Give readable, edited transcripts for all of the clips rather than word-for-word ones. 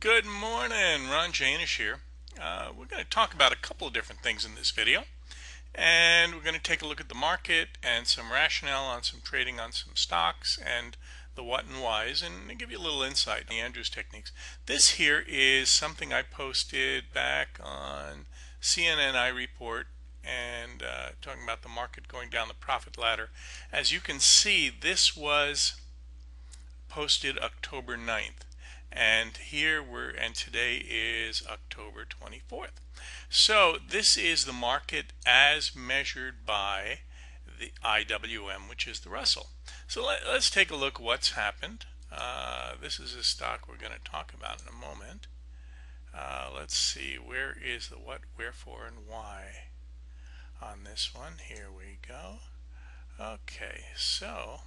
Good morning, Ron Janish here. We're going to talk about a couple of different things in this video, and we're going to take a look at the market and some rationale on some trading on some stocks and the what and whys, and give you a little insight on the Andrews techniques. This here is something I posted back on CNN Report and talking about the market going down the profit ladder. As you can see, this was posted October 9th. And today is October 24th. So this is the market as measured by the IWM, which is the Russell. So let's take a look what's happened. This is a stock we're going to talk about in a moment. Let's see, where is the what, wherefore, and why on this one. Here we go. Okay, so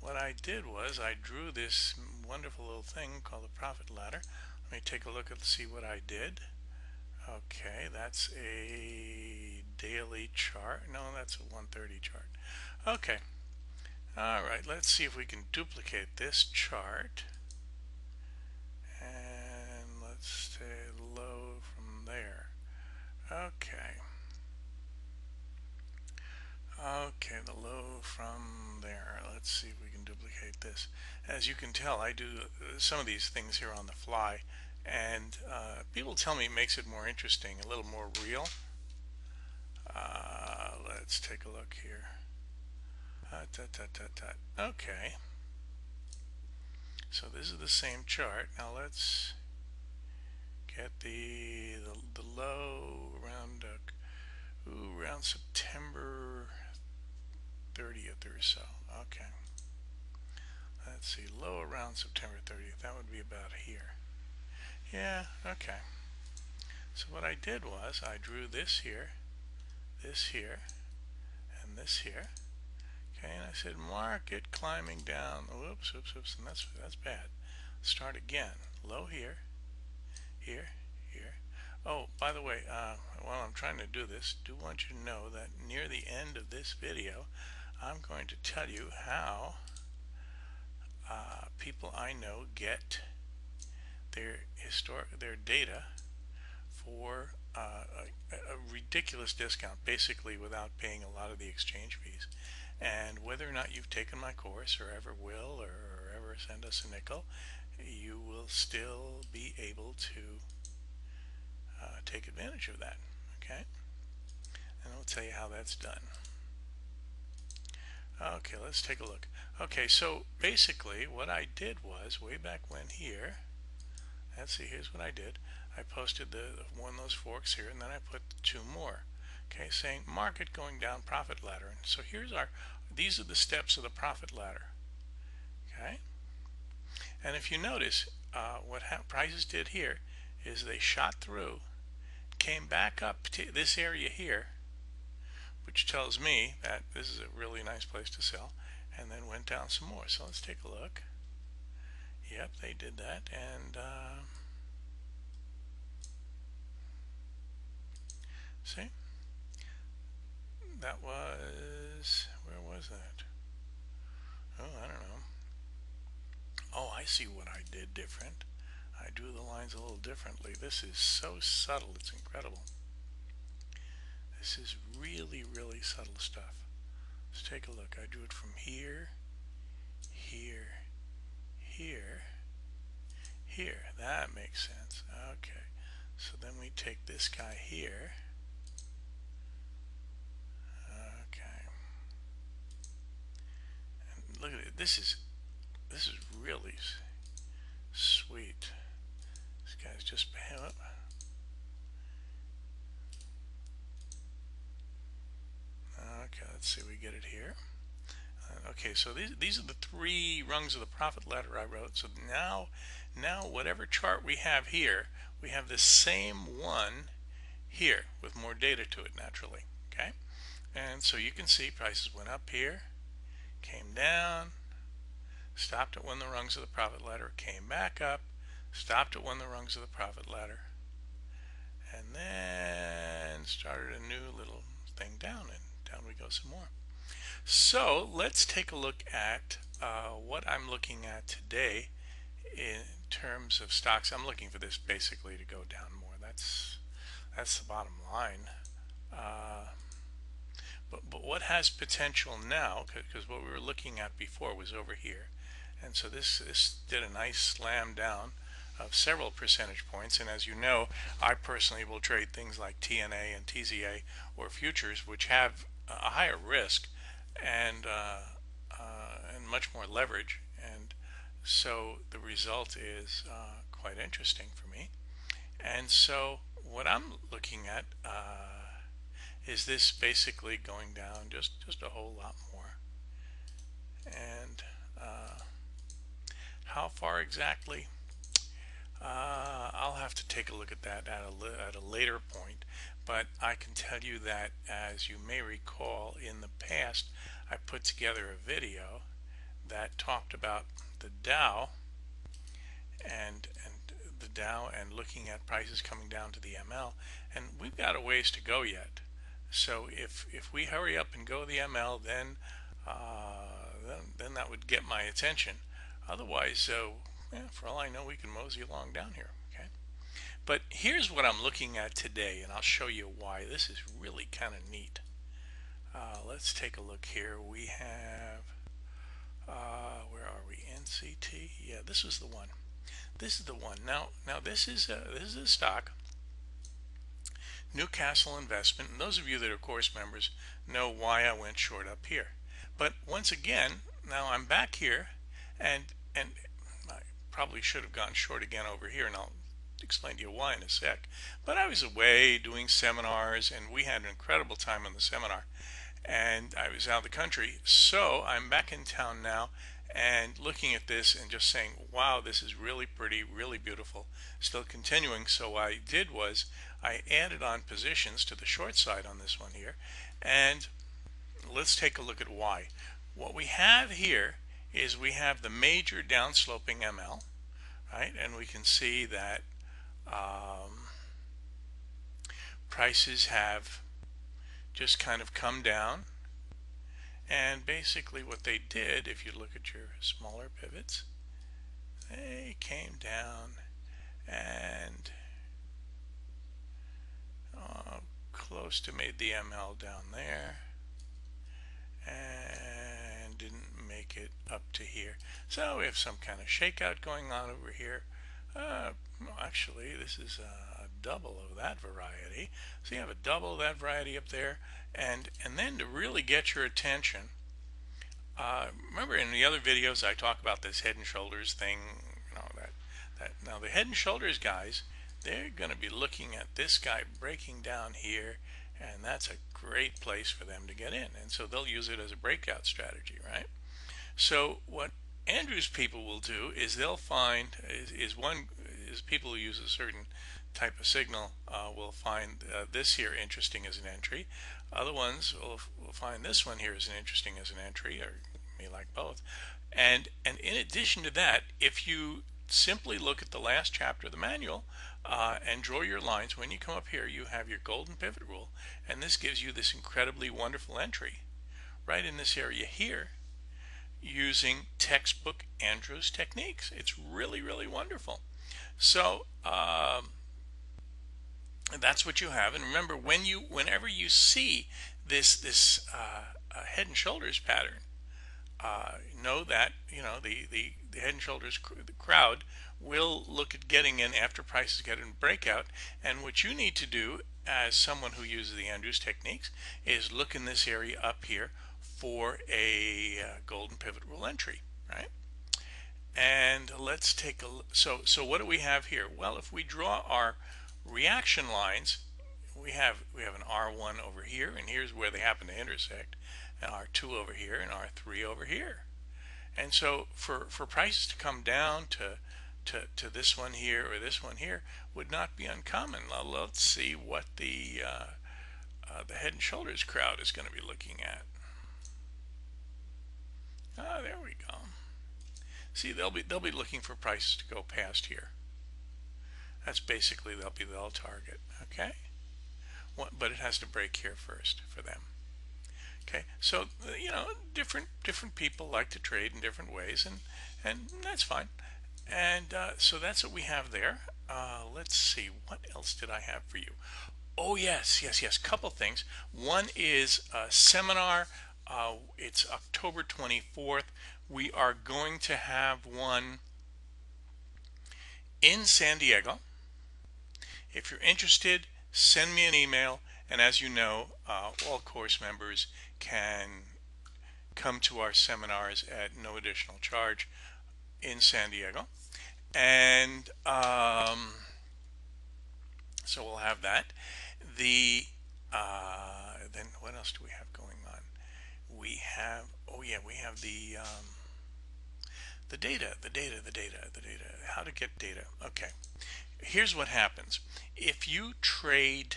what I did was I drew this wonderful little thing called the profit ladder. Let me take a look and see what I did. Okay, that's a daily chart. No, that's a 130 chart. Okay. All right, let's see if we can duplicate this chart. And let's say low from there. Okay. Okay, the low from there. Let's see if we can duplicate this. As you can tell, I do some of these things here on the fly, and people tell me it makes it more interesting, a little more real. Let's take a look here. Okay. So this is the same chart. Now let's get the low around around September 30th or so. Okay. Let's see, low around September 30th. That would be about here. Yeah, okay. So what I did was I drew this here, and this here. Okay, and I said market climbing down. Whoops, and that's bad. Start again. Low here, here. Oh, by the way, while I'm trying to do this, do want you to know that near the end of this video, I'm going to tell you how people I know get their data for a ridiculous discount, basically without paying a lot of the exchange fees. And whether or not you've taken my course or ever will or ever send us a nickel, you will still be able to take advantage of that. Okay, and I'll tell you how that's done. Okay, let's take a look. Okay, so basically what I did was way back when here, let's see, here's what I did. I posted one of those forks here, and then I put two more. Okay, saying market going down profit ladder. And so these are the steps of the profit ladder. Okay, and if you notice, what prices did here is they shot through, came back up to this area here, which tells me that this is a really nice place to sell, and then went down some more. So let's take a look. Yep, they did that, and see, that was, where was that? Oh, I don't know. Oh, I see what I did different. I drew the lines a little differently. This is so subtle, it's incredible. This is really, really subtle stuff. Let's take a look. I drew it from here, here, here. That makes sense. Okay. So then we take this guy here. Okay. And look at it. This is really sweet. This guy's just up. Okay, let's see, we get it here. Okay, so these are the three rungs of the profit ladder I wrote. So now whatever chart we have here, we have the same one here with more data to it naturally. Okay, and so you can see prices went up here, came down, stopped at one of the rungs of the profit ladder, came back up, stopped at one of the rungs of the profit ladder, and then started a new little thing down, and down we go some more. So let's take a look at what I'm looking at today terms of stocks, I'm looking for this basically to go down more. That's the bottom line. Uh, but what has potential now? Because what we were looking at before was over here, and so this did a nice slam down of several percentage points. And as you know, I personally will trade things like TNA and TZA or futures, which have a higher risk and much more leverage. And so the result is quite interesting for me. And so what I'm looking at is this basically going down just a whole lot more. And how far exactly? I'll have to take a look at that at a later point, but I can tell you that, as you may recall, in the past I put together a video that talked about the Dow and the Dow and looking at prices coming down to the ML, and we've got a ways to go yet. So if we hurry up and go the ML, then that would get my attention. Otherwise, yeah, for all I know, we can mosey along down here. Okay, but here's what I'm looking at today, and I'll show you why. This is really kind of neat. Let's take a look here. We have where are we? NCT. Yeah, this is the one. This is the one. Now this is a stock, Newcastle Investment, and those of you that are course members know why I went short up here. But once again, now I'm back here, and I probably should have gone short again over here, and I'll explain to you why in a sec. But I was away doing seminars, and we had an incredible time on the seminar, and I was out of the country, so I'm back in town now and looking at this and just saying, wow, this is really pretty, really beautiful, still continuing. So what I did was I added on positions to the short side on this one here, and let's take a look at why. What we have here is we have the major downsloping ML, right? And we can see that prices have just kind of come down. And basically what they did, if you look at your smaller pivots, they came down and close to made the ML down there and didn't make it up to here. So we have some kind of shakeout going on over here. Actually, this is a double of that variety. So you have a double of that variety up there, and then to really get your attention, remember in the other videos I talk about this head and shoulders thing, that now the head and shoulders guys, they're going to be looking at this guy breaking down here, and that's a great place for them to get in, and so they'll use it as a breakout strategy, right? So what Andrews people will do is they'll find is people who use a certain type of signal will find this here interesting as an entry. Other ones will find this one here as an interesting as an entry, or may like both. And in addition to that, if you simply look at the last chapter of the manual and draw your lines, when you come up here, you have your golden pivot rule, and this gives you this incredibly wonderful entry right in this area here, using textbook Andrews techniques. It's really, really wonderful. So that's what you have. And remember, whenever you see this head and shoulders pattern, know that the head and shoulders the crowd will look at getting in after prices get in breakout. And what you need to do as someone who uses the Andrews techniques is look in this area up here for a golden pivot rule entry, right? And let's take a look. So what do we have here? Well, if we draw our reaction lines, we have an R1 over here, and here's where they happen to intersect, and R2 over here, and R3 over here. And so for prices to come down to this one here or this one here would not be uncommon. Now let's see what the head and shoulders crowd is going to be looking at. There we go. See, they'll be looking for prices to go past here. That's basically they'll target. Okay, but it has to break here first for them. Okay, so different people like to trade in different ways, and that's fine. And so that's what we have there. Let's see, what else did I have for you? Oh, yes. Couple things. One is a seminar. It's October 24th. We are going to have one in San Diego. If you're interested, send me an email. And as you know, all course members can come to our seminars at no additional charge in San Diego. And so we'll have that. The then what else do we have going on? We have, oh yeah, we have the data. How to get data. Okay. Here's what happens. If you trade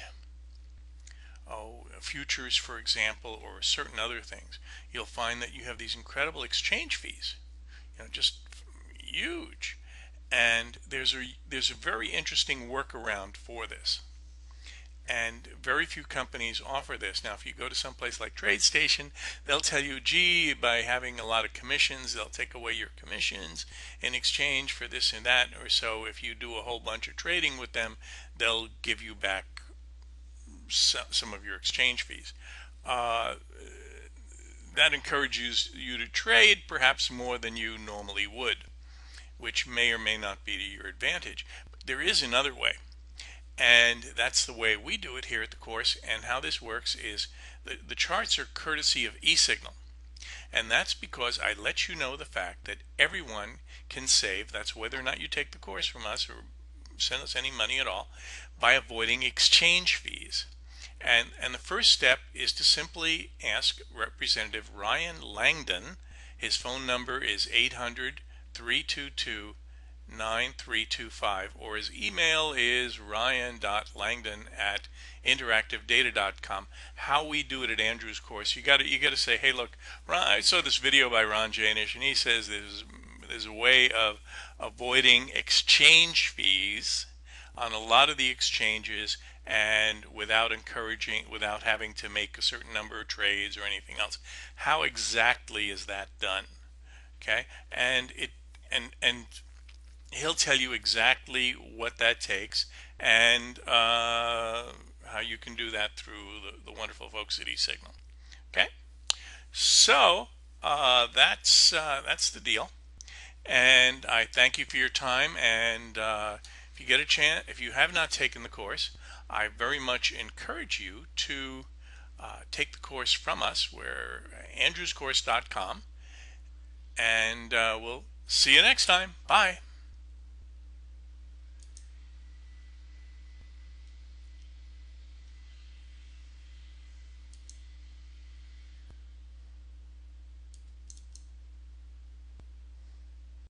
futures, for example, or certain other things, you'll find that you have these incredible exchange fees. Just huge. And there's a very interesting workaround for this. And very few companies offer this. Now, if you go to some place like TradeStation, they'll tell you, gee, by having a lot of commissions, they'll take away your commissions in exchange for this and that. Or so if you do a whole bunch of trading with them, they'll give you back some of your exchange fees. That encourages you to trade perhaps more than you normally would, which may or may not be to your advantage. But there is another way. And that's the way we do it here at the course. And how this works is the charts are courtesy of eSignal. And that's because I let you know the fact that everyone can save, that's whether or not you take the course from us or send us any money at all, by avoiding exchange fees. And the first step is to simply ask Representative Ryan Langdon. His phone number is 800-322-9325, or his email is ryan.langdon@interactivedata.com. How we do it at Andrews course, you got to say, hey, look, Ron, I saw this video by Ron Janish, and he says there's a way of avoiding exchange fees on a lot of the exchanges, and without having to make a certain number of trades or anything else. How exactly is that done? Okay, and he'll tell you exactly what that takes, and how you can do that through the wonderful folks at eSignal. Okay, so that's the deal, and I thank you for your time. And if you get a chance, if you have not taken the course, I very much encourage you to take the course from us. We're andrewscourse.com, and we'll see you next time. Bye.